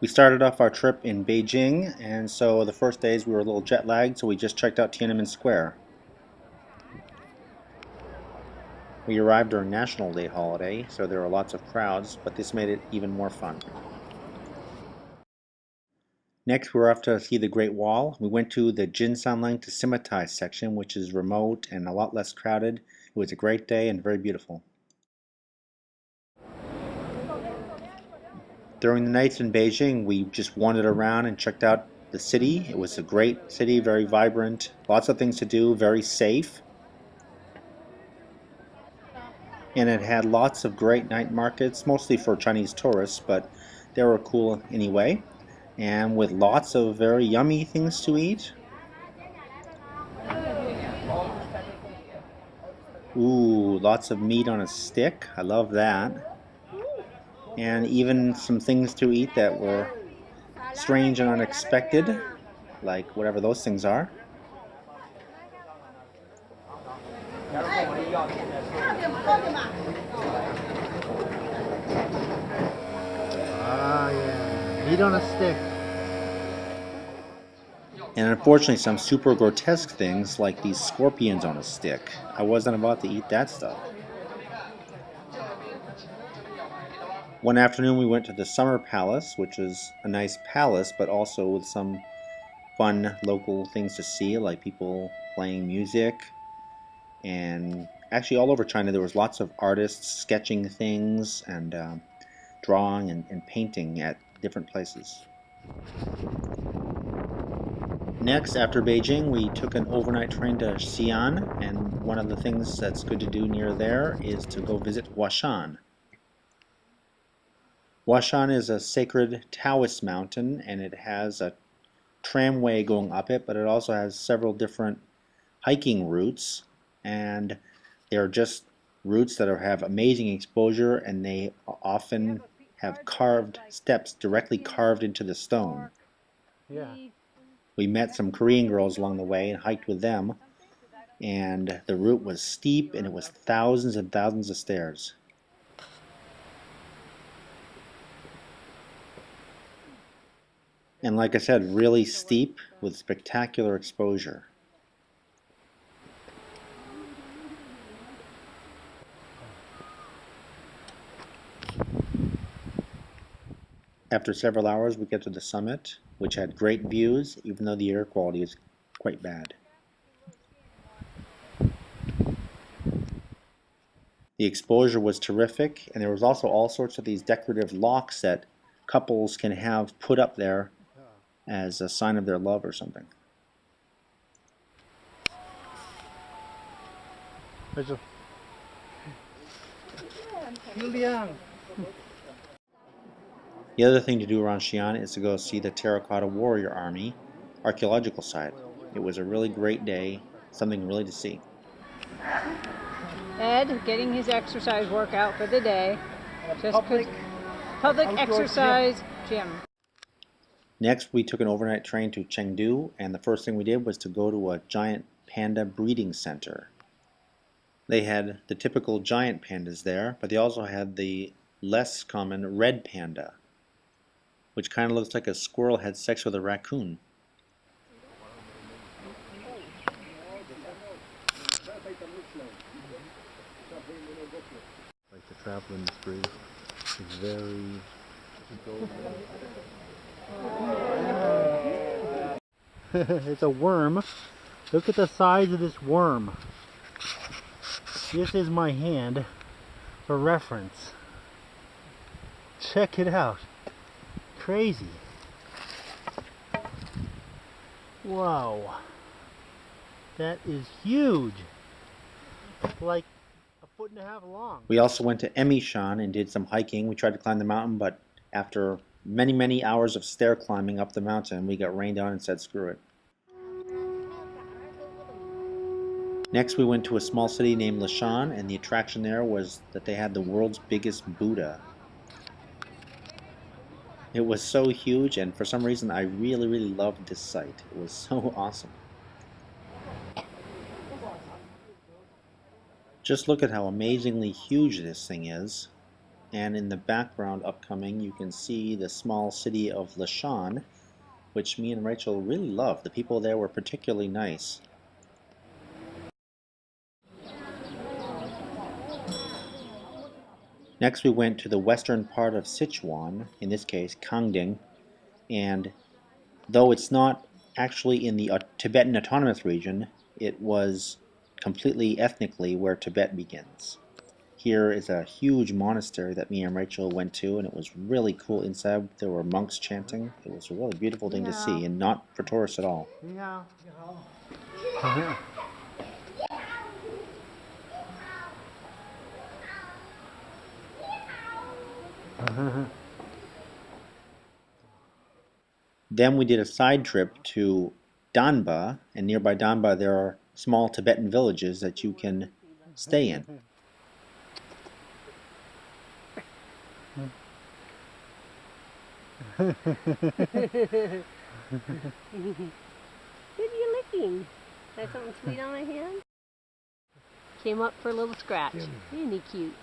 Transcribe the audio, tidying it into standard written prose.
We started off our trip in Beijing, and so the first days we were a little jet lagged, so we just checked out Tiananmen Square. We arrived during National Day holiday, so there were lots of crowds, but this made it even more fun. Next, we were off to see the Great Wall. We went to the Jinsanlang to Simitai section, which is remote and a lot less crowded. It was a great day and very beautiful. During the nights in Beijing, we just wandered around and checked out the city. It was a great city, very vibrant, lots of things to do, very safe. And it had lots of great night markets, mostly for Chinese tourists, but they were cool anyway. And with lots of very yummy things to eat. Ooh, lots of meat on a stick. I love that. And even some things to eat that were strange and unexpected, like whatever those things are. Ah, yeah, meat on a stick. And unfortunately, some super grotesque things like these scorpions on a stick. I wasn't about to eat that stuff. One afternoon we went to the Summer Palace, which is a nice palace, but also with some fun local things to see, like people playing music. And actually all over China there was lots of artists sketching things and drawing and painting at different places. Next, after Beijing, we took an overnight train to Xi'an, and one of the things that's good to do near there is to go visit Hua Shan. Hua Shan is a sacred Taoist mountain, and it has a tramway going up it, but it also has several different hiking routes, and they're just routes that have amazing exposure, and they often have carved steps directly carved into the stone. Yeah. We met some Korean girls along the way and hiked with them, and the route was steep and it was thousands and thousands of stairs. And like I said, really steep with spectacular exposure. After several hours, we get to the summit, which had great views, even though the air quality is quite bad. The exposure was terrific, and there was also all sorts of these decorative locks that couples can have put up there as a sign of their love or something. The other thing to do around Xi'an is to go see the Terracotta Warrior Army archaeological site. It was a really great day, something really to see. Ed getting his exercise workout for the day. Just public exercise gym. Next, we took an overnight train to Chengdu, and the first thing we did was to go to a giant panda breeding center. They had the typical giant pandas there, but they also had the less common red panda, which kind of looks like a squirrel had sex with a raccoon. Like the travel industry is very... It's a worm. Look at the size of this worm. This is my hand for reference. Check it out. Crazy. Wow. That is huge. Like a foot and a half long. We also went to Emi Shan and did some hiking. We tried to climb the mountain, but after many hours of stair climbing up the mountain, we got rained on and said screw it. Next, we went to a small city named Leshan, and the attraction there was that they had the world's biggest Buddha. It was so huge, and for some reason I really loved this site. It was so awesome. Just look at how amazingly huge this thing is. And in the background upcoming, you can see the small city of Leshan, which me and Rachel really loved. The people there were particularly nice. Next we went to the western part of Sichuan, in this case Kanding, and though it's not actually in the Tibetan Autonomous Region, it was completely ethnically where Tibet begins. Here is a huge monastery that me and Rachel went to, and it was really cool inside. There were monks chanting. It was a really beautiful thing to see, and not for tourists at all. Then we did a side trip to Danba, and nearby Danba there are small Tibetan villages that you can stay in. Good you licking. Have something sweet on my hand? Came up for a little scratch. Isn't he cute?